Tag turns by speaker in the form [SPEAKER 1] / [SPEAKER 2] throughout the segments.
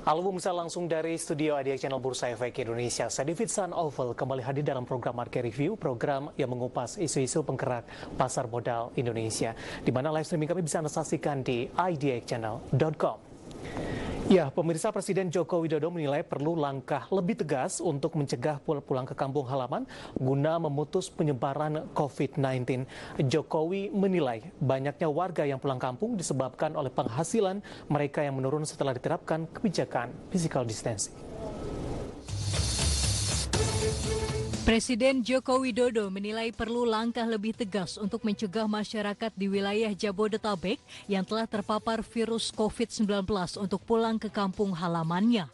[SPEAKER 1] Album saya langsung dari studio ADX Channel Bursa Efek Indonesia. Saya David San Oval kembali hadir dalam program Market Review, program yang mengupas isu-isu penggerak pasar modal Indonesia. Di mana live streaming kami bisa Anda saksikan di idxchannel.com. Ya, pemirsa, Presiden Joko Widodo menilai perlu langkah lebih tegas untuk mencegah pulang ke kampung halaman guna memutus penyebaran COVID-19. Jokowi menilai banyaknya warga yang pulang kampung disebabkan oleh penghasilan mereka yang menurun setelah diterapkan kebijakan physical distancing.
[SPEAKER 2] Presiden Joko Widodo menilai perlu langkah lebih tegas untuk mencegah masyarakat di wilayah Jabodetabek yang telah terpapar virus COVID-19 untuk pulang ke kampung halamannya.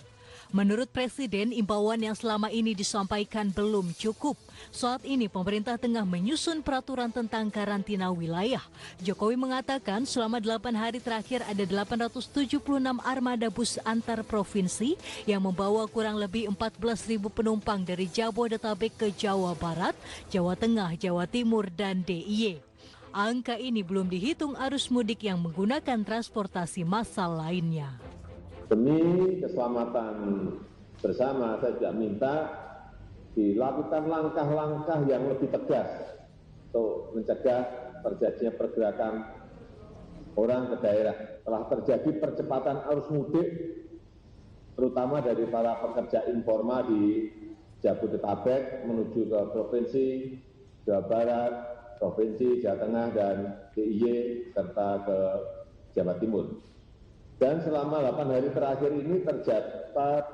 [SPEAKER 2] Menurut Presiden, imbauan yang selama ini disampaikan belum cukup. Saat ini pemerintah tengah menyusun peraturan tentang karantina wilayah. Jokowi mengatakan selama 8 hari terakhir ada 876 armada bus antar provinsi yang membawa kurang lebih 14.000 penumpang dari Jabodetabek ke Jawa Barat, Jawa Tengah, Jawa Timur, dan DIY. Angka ini belum dihitung arus mudik yang menggunakan transportasi massal lainnya.
[SPEAKER 3] Demi keselamatan bersama, saya juga minta dilakukan langkah-langkah yang lebih tegas untuk mencegah terjadinya pergerakan orang ke daerah. Telah terjadi percepatan arus mudik, terutama dari para pekerja informal di Jabodetabek menuju ke Provinsi Jawa Barat, Provinsi Jawa Tengah, dan DIY, serta ke Jawa Timur. Dan selama 8 hari terakhir ini tercatat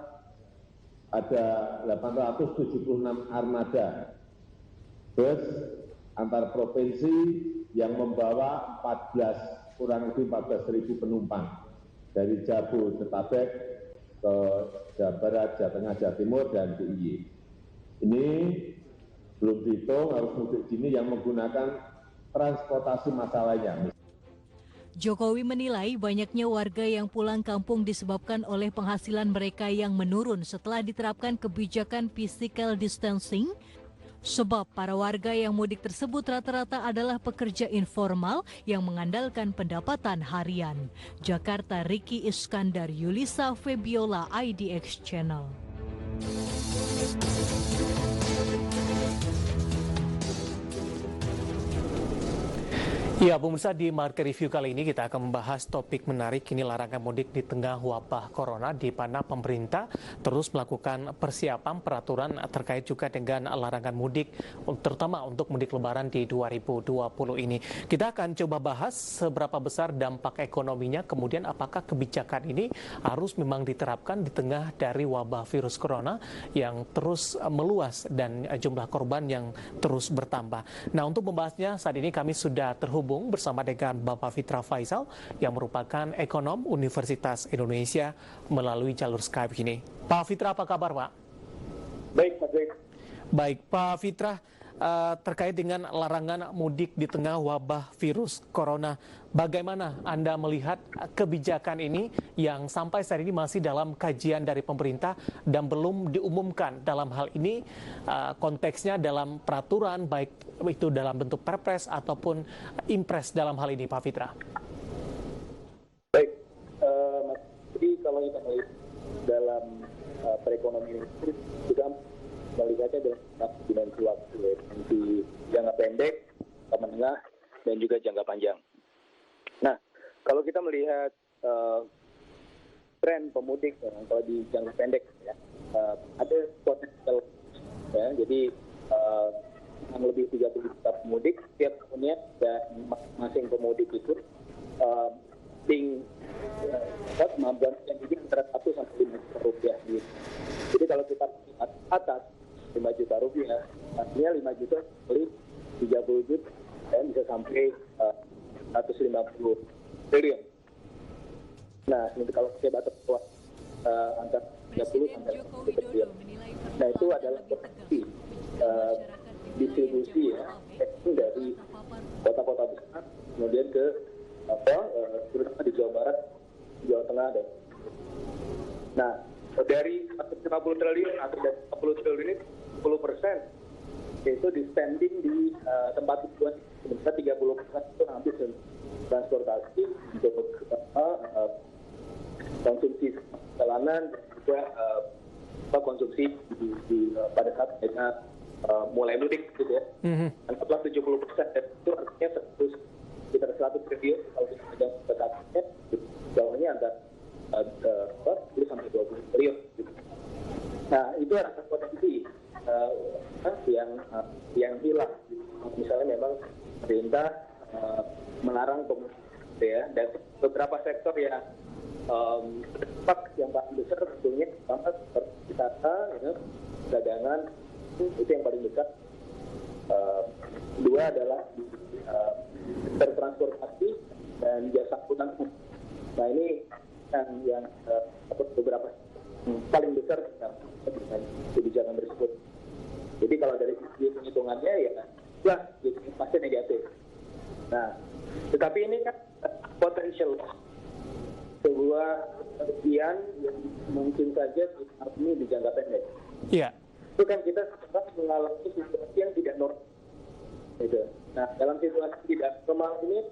[SPEAKER 3] ada 876 armada bus antar provinsi yang membawa kurang lebih 14.000 penumpang dari Jabodetabek ke Jawa Barat, Jawa Tengah, Jawa Timur, dan DIY. Ini belum dihitung harus mudik dini yang menggunakan transportasi massal lainnya.
[SPEAKER 2] Jokowi menilai banyaknya warga yang pulang kampung disebabkan oleh penghasilan mereka yang menurun setelah diterapkan kebijakan physical distancing. Sebab para warga yang mudik tersebut rata-rata adalah pekerja informal yang mengandalkan pendapatan harian. Jakarta, Ricky Iskandar, Yulisa Febiola, IDX Channel.
[SPEAKER 1] Ya, pemirsa, di Market Review kali ini kita akan membahas topik menarik, ini larangan mudik di tengah wabah corona, di mana pemerintah terus melakukan persiapan peraturan terkait juga dengan larangan mudik, terutama untuk mudik lebaran di 2020 ini. Kita akan coba bahas seberapa besar dampak ekonominya, kemudian apakah kebijakan ini harus memang diterapkan di tengah dari wabah virus corona yang terus meluas dan jumlah korban yang terus bertambah. Nah, untuk membahasnya saat ini kami sudah terhubung bersama dengan Bapak Fitra Faisal yang merupakan ekonom Universitas Indonesia melalui jalur Skype ini. Pak Fitra, apa kabar, Pak?
[SPEAKER 4] Baik, Pak Jack.
[SPEAKER 1] Baik, Pak Fitra, terkait dengan larangan mudik di tengah wabah virus corona, bagaimana Anda melihat kebijakan ini yang sampai saat ini masih dalam kajian dari pemerintah dan belum diumumkan dalam hal ini konteksnya dalam peraturan, baik itu dalam bentuk perpres ataupun impres dalam hal ini, Pak Fitra?
[SPEAKER 4] Baik, jadi kalau kita melihat dalam perekonomian itu kita melihatnya dalam dimensi waktu, dimensi jangka pendek, jangka menengah, dan juga jangka panjang. Nah, kalau kita melihat tren pemudik, kalau di jangka pendek, ya, ada potensial, ya, jadi yang lebih 30 juta pemudik setiap tahunnya, dan masing-masing pemudik itu kemampuan yang antara 1 sampai 5 juta rupiah. Jadi kalau kita lihat atas 5 juta rupiah, artinya 5 juta beli 30 juta, dan bisa sampai 150 triliun. Nah, ini kalau kita batas bawah antara 30 sampai 50 triliun. Nah, itu adalah potensi distribusi, ya, dari kota-kota besar, kemudian ke terutama di Jawa Barat, Jawa Tengah, dan nah, dari 150 triliun atau dari 40 triliun ini 10% yaitu di spending di tempat tujuan, sebenarnya 30% itu habis transportasi untuk konsumsi perjalanan dan juga konsumsi pada saat mereka mulai mudik gitu ya. Anggaplah 70% itu artinya sekitar 100 triliun kalau kita pegang pesatnya, jauhnya antara 10 sampai 20 triliun. Gitu. Nah itu rasa potensi yang hilang. Misalnya memang pemerintah melarang pemudik ya, dan beberapa sektor yang yang paling besar tentunya pertama seperti wisata, ya, perdagangan itu yang paling besar. Kedua adalah sektor transportasi dan jasa angkutan. Nah ini yang beberapa paling besar dengan kebijakan tersebut. Jadi kalau dari sisi hitungannya ya pasti negatif. Nah, tetapi ini kan potensial sebuah kerugian yang mungkin saja ini di jangka pendek.
[SPEAKER 1] Iya.
[SPEAKER 4] Itu kan kita sekarang mengalami situasi yang tidak normal. Gitu. Nah, dalam situasi tidak normal ini,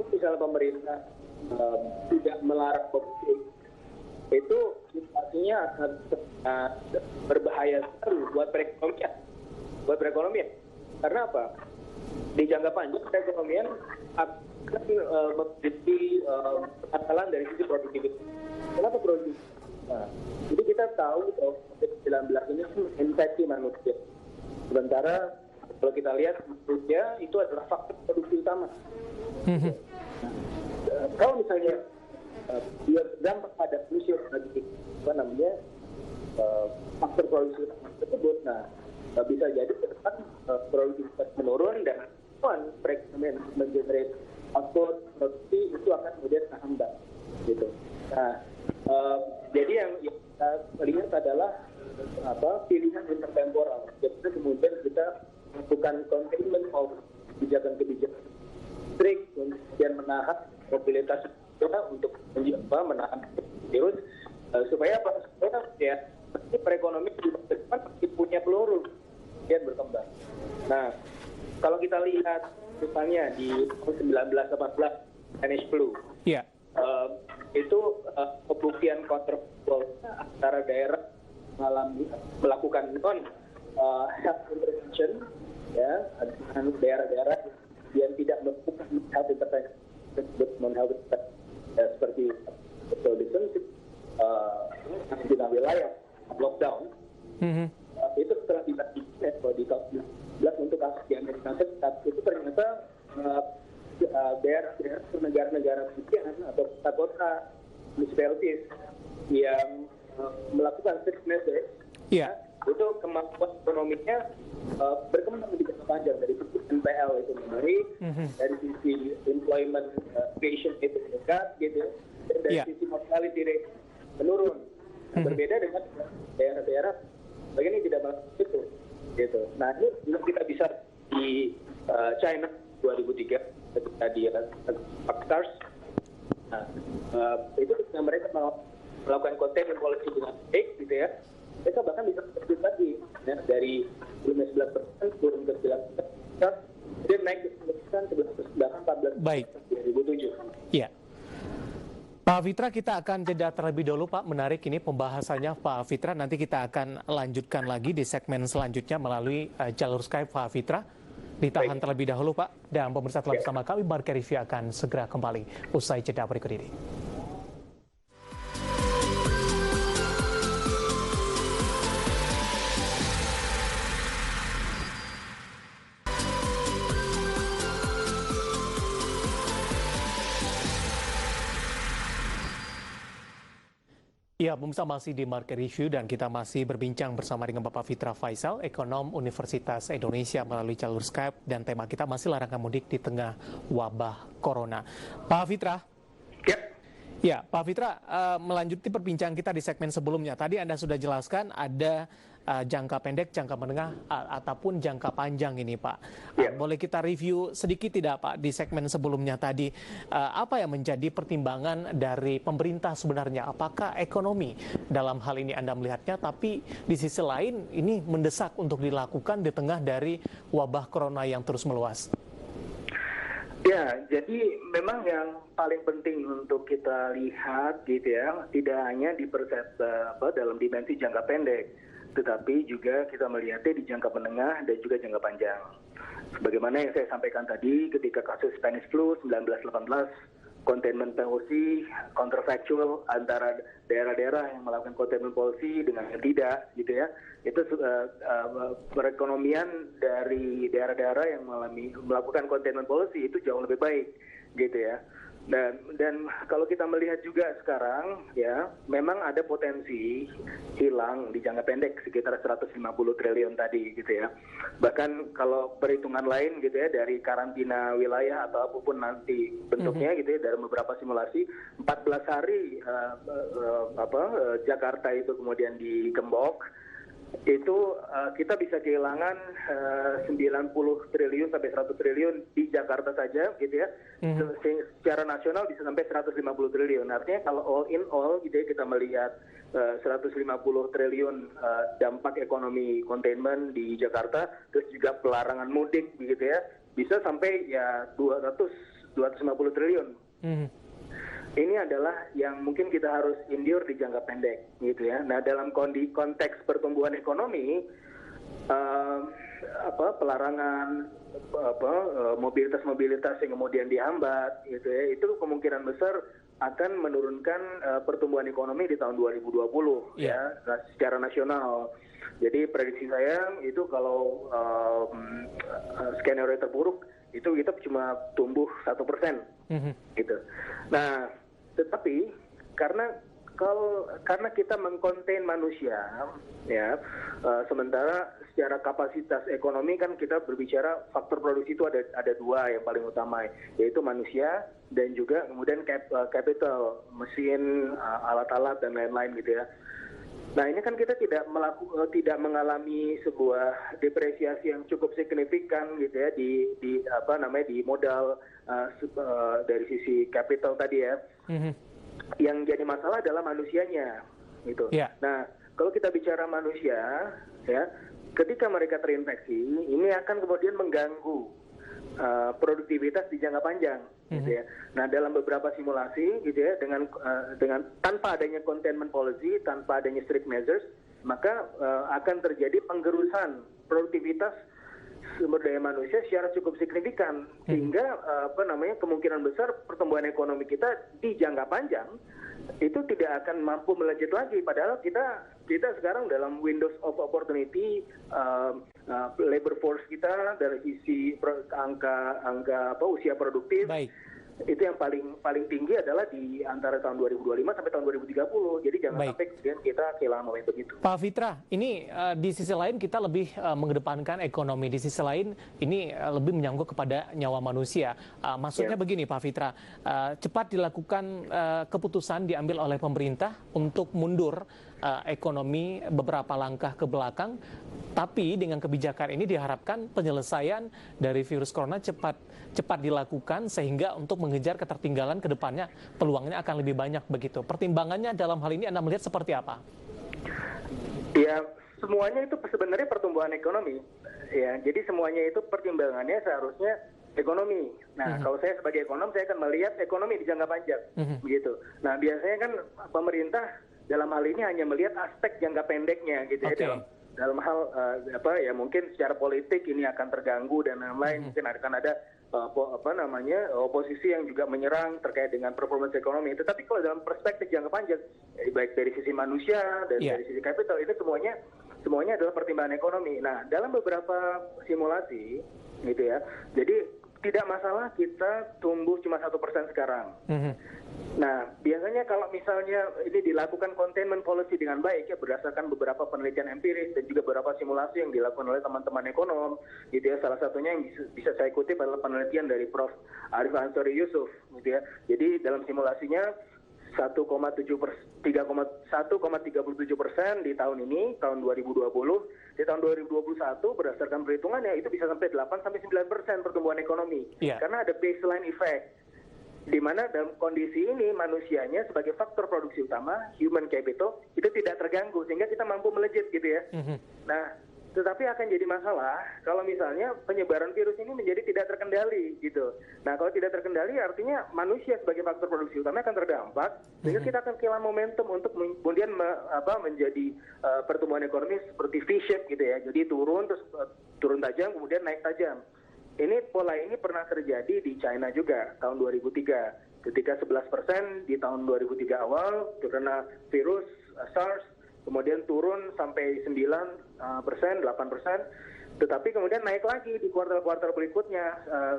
[SPEAKER 4] misalnya pemerintah tidak melarang pemudik, itu situasinya akan berbahaya sekali buat perekonomian. Karena apa? Di jangka panjang perekonomian akan memiliki masalah dari sisi produktivitas. Kenapa produktivitas? Nah, jadi kita tahu bahwa COVID-19 ini infeksi manusia. Sementara kalau kita lihat manusia itu adalah faktor produksi utama. Kalau misalnya dia berdampak pada manusia bagi faktor produksi utama tersebut, nah bisa jadi ke depan produktivitas menurun dan perekonomian mengenerate output produksi itu akan kemudian terhambat gitu. Nah, jadi yang kita lihat adalah pilihan intertemporal. Jadi kemudian kita melakukan containment of kebijakan-kebijakan strict kemudian menahan mobilitas kita untuk menahan virus supaya ya perekonomian di depan masih punya peluang yang berkembang. Nah, kalau kita lihat misalnya di tahun 1918 Spanish flu, itu pembuktian kontrol antara daerah melakukan health intervention, ya, dengan daerah-daerah yang tidak melakukan health intervention seperti social distancing, karantina wilayah, lockdown. Itu setelah dibandingkan di tahun 2019 untuk kasus di Amerika Serikat, itu ternyata daerah-daerah negara-negara bagian atau kota-kota municipalities yang melakukan strict measures, itu kemampuan ekonominya berkembang di jangka panjang dari sisi NPL itu sendiri, dari sisi employment creation itu meningkat, gitu, dan dari sisi mortality rate menurun. Berbeda dengan daerah-daerah bagian ini tidak melakukan itu, gitu. Nah ini kita bisa di China 2003 ketika dia SARS. Nah, itu ketika mereka melakukan containment policy dengan baik, gitu ya. Mereka bahkan bisa terus lagi, ya, dari 19% turun ke 9%, kemudian naik ke 11%, bahkan 14% di 2007.
[SPEAKER 1] Iya. Pak Fitra, kita akan jeda terlebih dahulu, Pak. Menarik ini pembahasannya, Pak Fitra. Nanti kita akan lanjutkan lagi di segmen selanjutnya melalui jalur Skype, Pak Fitra. Ditahan terlebih dahulu, Pak. Dan pemirsa telah bersama kami, Market Review akan segera kembali usai jeda berikut ini. Ya, pemirsa masih di Market Review dan kita masih berbincang bersama dengan Bapak Fitra Faisal, ekonom Universitas Indonesia melalui jalur Skype, dan tema kita masih larangan mudik di tengah wabah corona. Pak Fitra. Ya, Pak Fitra, melanjuti perbincangan kita di segmen sebelumnya. Tadi Anda sudah jelaskan ada jangka pendek, jangka menengah, ataupun jangka panjang ini, Pak. Boleh kita review sedikit tidak, Pak, di segmen sebelumnya tadi? Apa yang menjadi pertimbangan dari pemerintah sebenarnya? Apakah ekonomi dalam hal ini Anda melihatnya, tapi di sisi lain ini mendesak untuk dilakukan di tengah dari wabah corona yang terus meluas?
[SPEAKER 5] Ya, jadi memang yang paling penting untuk kita lihat gitu ya, tidak hanya di dalam dimensi jangka pendek, tetapi juga kita melihatnya di jangka menengah dan juga jangka panjang. Sebagaimana yang saya sampaikan tadi, ketika kasus Spanish flu 1918, containment policy counterfactual antara daerah-daerah yang melakukan containment policy dengan yang tidak, gitu ya. Itu perekonomian dari daerah-daerah yang melakukan containment policy itu jauh lebih baik, gitu ya. Dan kalau kita melihat juga sekarang ya memang ada potensi hilang di jangka pendek sekitar 150 triliun tadi gitu ya. Bahkan kalau perhitungan lain gitu ya dari karantina wilayah atau apapun nanti bentuknya gitu ya dari beberapa simulasi 14 hari Jakarta itu kemudian digembok itu kita bisa kehilangan 90 triliun sampai 100 triliun di Jakarta saja gitu ya. Secara nasional bisa sampai 150 triliun. Artinya kalau all in all gitu ya kita melihat 150 triliun dampak ekonomi containment di Jakarta, terus juga pelarangan mudik begitu ya, bisa sampai ya 250 triliun. Ini adalah yang mungkin kita harus endure di jangka pendek, gitu ya. Nah, dalam konteks pertumbuhan ekonomi, pelarangan mobilitas yang kemudian dihambat, gitu ya, itu kemungkinan besar akan menurunkan pertumbuhan ekonomi di tahun 2020, ya, secara nasional. Jadi prediksi saya itu kalau skenario terburuk itu kita cuma tumbuh 1%, gitu. Nah, tetapi karena kita mengkonten manusia, ya, sementara secara kapasitas ekonomi kan kita berbicara faktor produksi itu ada dua yang paling utama, yaitu manusia dan juga kemudian capital, mesin, alat-alat dan lain-lain gitu ya. Nah ini kan kita tidak mengalami sebuah depresiasi yang cukup signifikan gitu ya di modal dari sisi capital tadi ya. Yang jadi masalah adalah manusianya gitu. Nah kalau kita bicara manusia ya, ketika mereka terinfeksi ini akan kemudian mengganggu produktivitas di jangka panjang, gitu ya. Nah dalam beberapa simulasi, gitu ya, dengan tanpa adanya containment policy, tanpa adanya strict measures, maka akan terjadi penggerusan produktivitas sumber daya manusia secara cukup signifikan, sehingga kemungkinan besar pertumbuhan ekonomi kita di jangka panjang itu tidak akan mampu melejit lagi. Padahal kita sekarang dalam windows of opportunity, labor force kita dari sisi angka usia produktif. Baik. Itu yang paling tinggi adalah di antara tahun 2025 sampai tahun 2030. Jadi jangan sampai kemudian kita kehilangan momentum itu.
[SPEAKER 1] Pak Fitra, ini di sisi lain kita lebih mengedepankan ekonomi, di sisi lain ini lebih menyangkut kepada nyawa manusia. Maksudnya begini Pak Fitra, cepat dilakukan keputusan diambil oleh pemerintah untuk mundur ekonomi beberapa langkah ke belakang, tapi dengan kebijakan ini diharapkan penyelesaian dari virus corona cepat dilakukan sehingga untuk mengejar ketertinggalan ke depannya peluangnya akan lebih banyak begitu. Pertimbangannya dalam hal ini Anda melihat seperti apa?
[SPEAKER 5] Ya, semuanya itu sebenarnya pertumbuhan ekonomi. Ya, jadi semuanya itu pertimbangannya seharusnya ekonomi. Nah, kalau saya sebagai ekonom saya akan melihat ekonomi di jangka panjang, begitu. Nah, biasanya kan pemerintah dalam hal ini hanya melihat aspek jangka pendeknya, gitu ya. Dalam hal mungkin secara politik ini akan terganggu dan lain-lain, mungkin akan ada oposisi yang juga menyerang terkait dengan performance ekonomi. Tetapi kalau dalam perspektif jangka panjang, baik dari sisi manusia dan dari sisi kapital, itu semuanya adalah pertimbangan ekonomi. Nah, dalam beberapa simulasi, gitu ya, jadi tidak masalah kita tumbuh cuma 1% sekarang. Nah, biasanya kalau misalnya ini dilakukan containment policy dengan baik ya berdasarkan beberapa penelitian empiris dan juga beberapa simulasi yang dilakukan oleh teman-teman ekonom, gitu ya. Salah satunya yang bisa saya kutip adalah penelitian dari Prof. Arif Ansori Yusuf, gitu ya. Jadi dalam simulasinya 1,37% di tahun ini, tahun 2020. Di tahun 2021 berdasarkan perhitungannya itu bisa sampai 8-9% pertumbuhan ekonomi. Karena ada baseline effect, di mana dalam kondisi ini manusianya sebagai faktor produksi utama, human capital, itu tidak terganggu sehingga kita mampu melejit gitu ya. Nah, tetapi akan jadi masalah kalau misalnya penyebaran virus ini menjadi tidak terkendali gitu. Nah, kalau tidak terkendali artinya manusia sebagai faktor produksi utama akan terdampak, sehingga kita akan kehilangan momentum untuk kemudian menjadi pertumbuhan ekonomi seperti V-shape gitu ya. Jadi turun terus turun tajam kemudian naik tajam. Pola ini pernah terjadi di China juga tahun 2003 ketika 11% di tahun 2003 awal karena virus SARS, kemudian turun sampai 9%, 8%, tetapi kemudian naik lagi di kuartal-kuartal berikutnya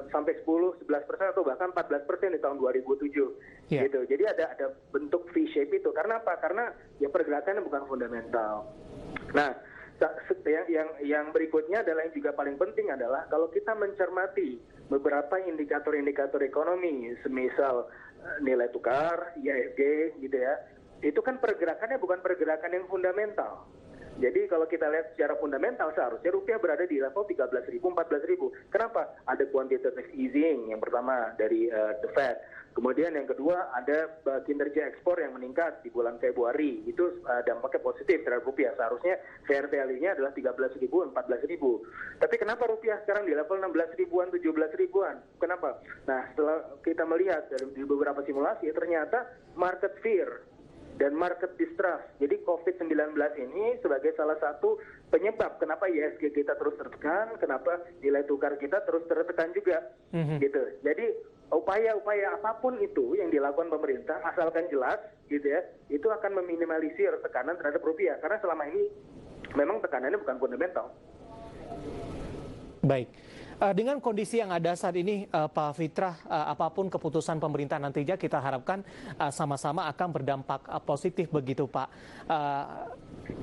[SPEAKER 5] sampai 10, 11% atau bahkan 14% di tahun 2007. Gitu. Jadi ada bentuk V-shape itu. Karena apa? Karena ya pergerakannya bukan fundamental. Nah, yang berikutnya adalah yang juga paling penting adalah kalau kita mencermati beberapa indikator-indikator ekonomi, semisal nilai tukar, IHSG gitu ya, itu kan pergerakannya bukan pergerakan yang fundamental. Jadi kalau kita lihat secara fundamental seharusnya rupiah berada di level 13.000, 14.000. Kenapa? Ada quantitative easing yang pertama dari The Fed. Kemudian yang kedua ada kinerja ekspor yang meningkat di bulan Februari. Itu dampaknya positif terhadap rupiah. Seharusnya fair value-nya adalah 13.000, 14.000. Tapi kenapa rupiah sekarang di level 16.000-an, 17.000-an? Kenapa? Nah, setelah kita melihat dari beberapa simulasi, ternyata market fear dan market distrust. Jadi COVID-19 ini sebagai salah satu penyebab kenapa IHSG kita terus tertekan, kenapa nilai tukar kita terus tertekan juga. Gitu. Jadi upaya-upaya apapun itu yang dilakukan pemerintah, asalkan jelas gitu ya, itu akan meminimalisir tekanan terhadap rupiah. Karena selama ini memang tekanannya bukan fundamental.
[SPEAKER 1] Baik. Dengan kondisi yang ada saat ini, Pak Fitrah, apapun keputusan pemerintah nantinya kita harapkan sama-sama akan berdampak positif begitu, Pak.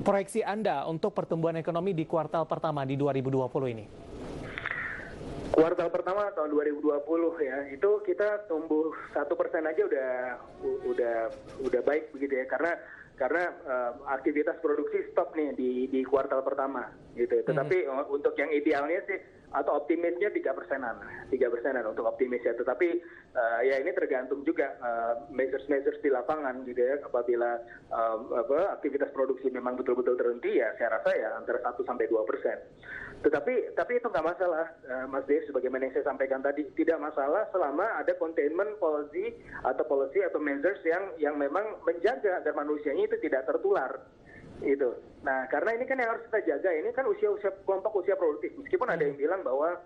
[SPEAKER 1] Proyeksi Anda untuk pertumbuhan ekonomi di kuartal pertama di 2020 ini?
[SPEAKER 5] Kuartal pertama tahun 2020 ya, itu kita tumbuh 1% aja udah baik begitu ya, karena aktivitas produksi stop nih di kuartal pertama gitu. Tetapi untuk yang idealnya sih atau optimisnya 3%-an untuk optimisnya. Tetapi ya ini tergantung juga measures di lapangan gitu ya. Apabila aktivitas produksi memang betul-betul terhenti ya saya rasa ya antara 1-2%. Tetapi itu nggak masalah, Mas Dev, sebagaimana yang saya sampaikan tadi, tidak masalah selama ada containment policy atau measures yang memang menjaga agar manusianya itu tidak tertular. Itu. Nah, karena ini kan yang harus kita jaga, ini kan kelompok usia produktif. Meskipun ada yang bilang bahwa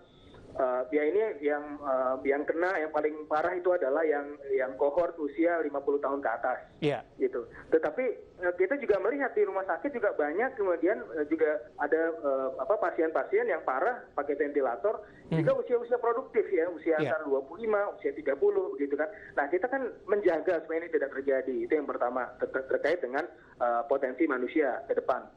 [SPEAKER 5] ya ini yang kena yang paling parah itu adalah yang kohort usia 50 tahun ke atas. Gitu. Tetapi kita juga melihat di rumah sakit juga banyak kemudian juga ada pasien-pasien yang parah pakai ventilator juga usia produktif ya, usia antara 25, usia 30 begitu kan. Nah, kita kan menjaga supaya ini tidak terjadi. Itu yang pertama terkait dengan potensi manusia ke depan.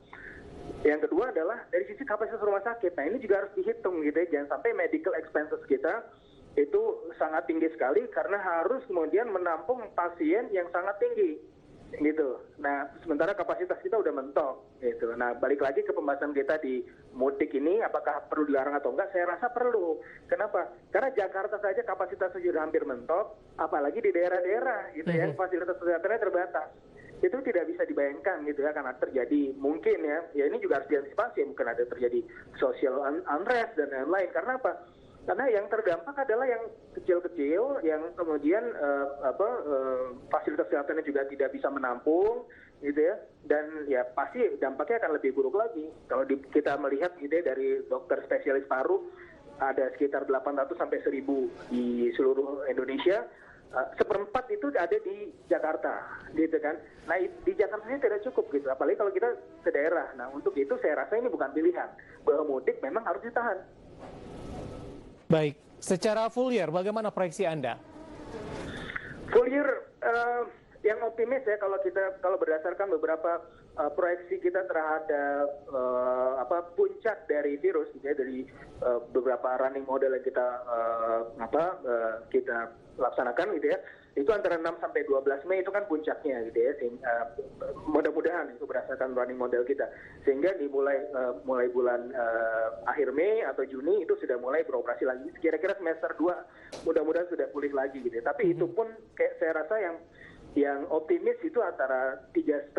[SPEAKER 5] Yang kedua adalah dari sisi kapasitas rumah sakit. Nah, ini juga harus dihitung gitu ya. Jangan sampai medical expenses kita itu sangat tinggi sekali karena harus kemudian menampung pasien yang sangat tinggi gitu. Nah, sementara kapasitas kita udah mentok gitu. Nah, balik lagi ke pembahasan kita di mudik ini, apakah perlu dilarang atau enggak? Saya rasa perlu. Kenapa? Karena Jakarta saja kapasitasnya sudah hampir mentok, apalagi di daerah-daerah gitu ya, fasilitas kesehatannya terbatas. Itu tidak bisa dibayangkan gitu ya, karena terjadi mungkin ya ini juga harus diantisipasi, mungkin ada terjadi social unrest dan lain-lain. Karena apa? Karena yang terdampak adalah yang kecil-kecil, yang kemudian fasilitas kesehatannya juga tidak bisa menampung gitu ya, dan ya pasti dampaknya akan lebih buruk lagi. Kalau kita melihat gitu ya, dari dokter spesialis paru ada sekitar 800 sampai 1.000 di seluruh Indonesia. 1/4 itu ada di Jakarta, gitu kan. Nah, di Jakarta ini tidak cukup gitu, apalagi kalau kita ke daerah. Nah, untuk itu saya rasa ini bukan pilihan, bahwa mudik memang harus ditahan.
[SPEAKER 1] Baik, secara full year, bagaimana proyeksi Anda?
[SPEAKER 5] Full year, yang optimis ya kalau berdasarkan beberapa proyeksi kita terhadap puncak dari virus, gitu ya, dari beberapa running model yang kita laksanakan gitu ya, itu antara 6 sampai 12 Mei itu kan puncaknya gitu ya. Mudah-mudahan itu berdasarkan running model kita, sehingga dimulai mulai bulan akhir Mei atau Juni itu sudah mulai beroperasi lagi. Kira-kira semester 2 mudah-mudahan sudah pulih lagi gitu ya. Tapi itu pun kayak saya rasa yang yang optimis itu antara 3,5%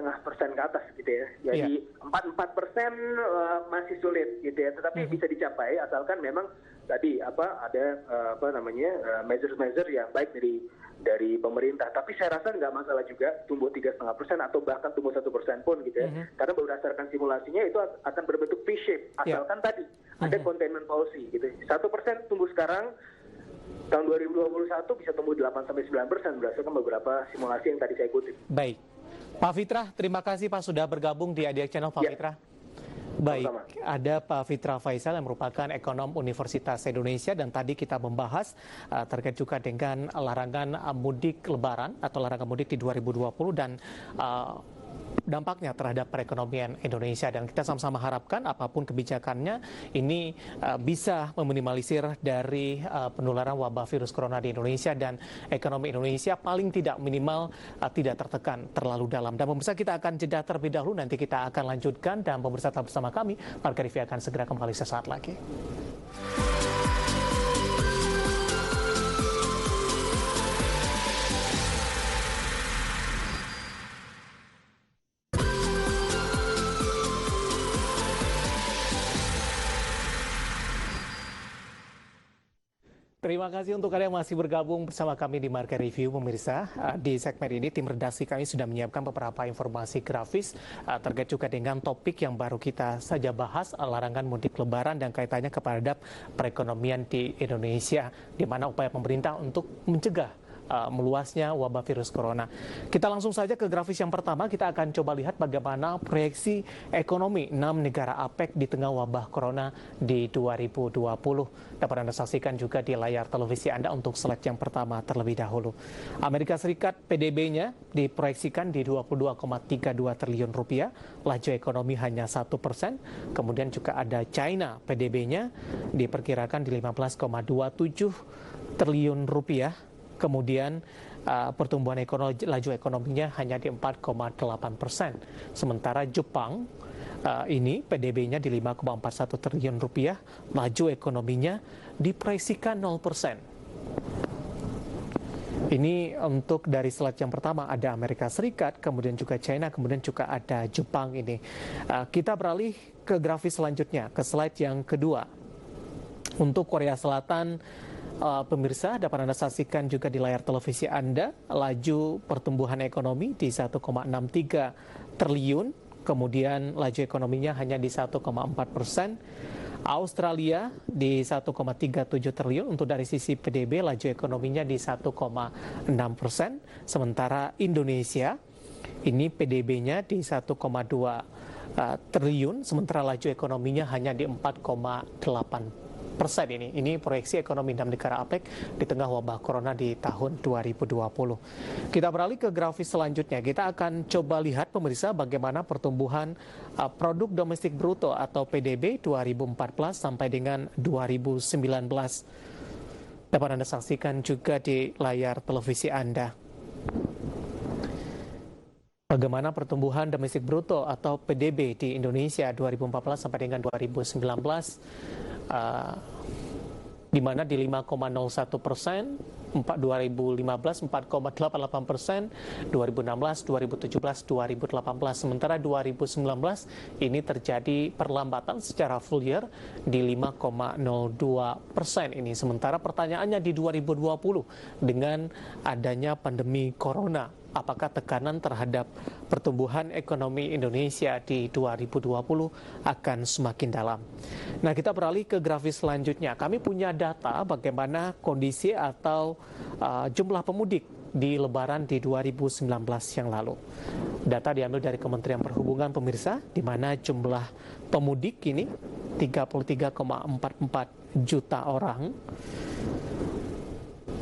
[SPEAKER 5] ke atas gitu ya. Jadi 4% masih sulit gitu ya, tetapi bisa dicapai asalkan memang tadi ada measure-measure yang baik dari pemerintah. Tapi saya rasa nggak masalah juga tumbuh 3,5% atau bahkan tumbuh 1% pun gitu ya. Karena berdasarkan simulasinya itu akan berbentuk V-shape asalkan tadi ada containment policy gitu. 1% tumbuh sekarang, tahun 2021 bisa tumbuh 8-9% berdasarkan beberapa simulasi yang tadi saya kutip.
[SPEAKER 1] Baik. Pak Fitra, terima kasih Pak sudah bergabung di Adiak Channel, Pak Fitra. Baik, ada Pak Fitra Faisal yang merupakan ekonom Universitas Indonesia, dan tadi kita membahas terkait juga dengan larangan mudik lebaran atau larangan mudik di 2020 dan dampaknya terhadap perekonomian Indonesia. Dan kita sama-sama harapkan apapun kebijakannya ini bisa meminimalisir dari penularan wabah virus corona di Indonesia, dan ekonomi Indonesia paling tidak minimal tidak tertekan terlalu dalam. Dan pemirsa, kita akan jeda terlebih dahulu, nanti kita akan lanjutkan, dan pemirsa tetap bersama kami. Marka Review akan segera kembali sesaat lagi. Terima kasih untuk Anda yang masih bergabung bersama kami di Marka Review, pemirsa. Di segmen ini tim redaksi kami sudah menyiapkan beberapa informasi grafis terkait juga dengan topik yang baru kita saja bahas, larangan mudik lebaran dan kaitannya kepada perekonomian di Indonesia, di mana upaya pemerintah untuk mencegah meluasnya wabah virus corona. Kita langsung saja ke grafis yang pertama. Kita akan coba lihat bagaimana proyeksi ekonomi 6 negara APEC di tengah wabah corona di 2020. Dapat Anda saksikan juga di layar televisi Anda untuk slide yang pertama terlebih dahulu. Amerika Serikat PDB-nya diproyeksikan di 22,32 triliun rupiah, laju ekonomi hanya 1%. Kemudian juga ada China, PDB-nya diperkirakan di 15,27 triliun rupiah. Kemudian pertumbuhan ekonomi, laju ekonominya hanya di 4,8%. Sementara Jepang ini PDB-nya di 5,41 triliun rupiah, laju ekonominya diproyeksikan 0%. Ini untuk dari slide yang pertama, ada Amerika Serikat, kemudian juga China, kemudian juga ada Jepang ini. Kita beralih ke grafis selanjutnya, ke slide yang kedua. Untuk Korea Selatan, pemirsa dapat Anda saksikan juga di layar televisi Anda, laju pertumbuhan ekonomi di 1,63 triliun, kemudian laju ekonominya hanya di 1,4%. Australia di 1,37 triliun untuk dari sisi PDB, laju ekonominya di 1,6%. Sementara Indonesia ini PDB-nya di 1,2 triliun, sementara laju ekonominya hanya di 4,8%. Ini proyeksi ekonomi 6 negara APEC di tengah wabah corona di tahun 2020. Kita beralih ke grafis selanjutnya. Kita akan coba lihat, pemirsa, bagaimana pertumbuhan produk domestik bruto atau PDB 2014 sampai dengan 2019. Dapat Anda saksikan juga di layar televisi Anda. Bagaimana pertumbuhan domestik bruto atau PDB di Indonesia 2014 sampai dengan 2019, di mana di 5,01%, 2015 4,88%, 2016, 2017, 2018. Sementara 2019 ini terjadi perlambatan secara full year di 5,02% ini. Sementara pertanyaannya di 2020 dengan adanya pandemi corona, apakah tekanan terhadap pertumbuhan ekonomi Indonesia di 2020 akan semakin dalam? Nah, kita beralih ke grafis selanjutnya. Kami punya data bagaimana kondisi atau jumlah pemudik di Lebaran di 2019 yang lalu. Data diambil dari Kementerian Perhubungan, pemirsa, di mana jumlah pemudik ini 33,44 juta orang.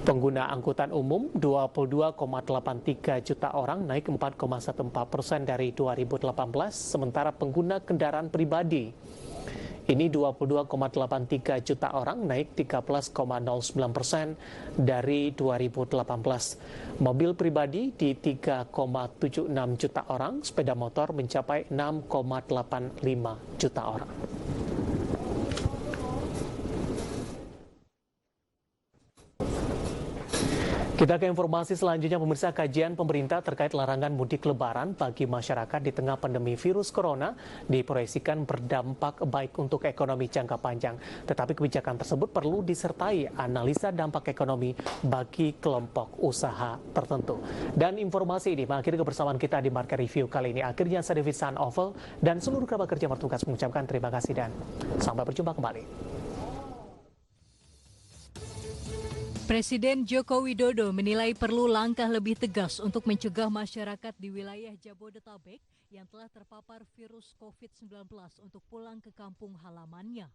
[SPEAKER 1] Pengguna angkutan umum 22,83 juta orang, naik 4,14% dari 2018. Sementara pengguna kendaraan pribadi ini 22,83 juta orang, naik 13,09% dari 2018. Mobil pribadi di 3,76 juta orang, sepeda motor mencapai 6,85 juta orang. Kita ke informasi selanjutnya, pemirsa. Kajian pemerintah terkait larangan mudik lebaran bagi masyarakat di tengah pandemi virus corona diproyeksikan berdampak baik untuk ekonomi jangka panjang. Tetapi kebijakan tersebut perlu disertai analisa dampak ekonomi bagi kelompok usaha tertentu. Dan informasi ini mengakhiri kebersamaan kita di Market Review kali ini. Akhirnya saya David Sanovel dan seluruh kerabat kerja bertugas mengucapkan terima kasih dan sampai berjumpa kembali.
[SPEAKER 2] Presiden Joko Widodo menilai perlu langkah lebih tegas untuk mencegah masyarakat di wilayah Jabodetabek yang telah terpapar virus COVID-19 untuk pulang ke kampung halamannya.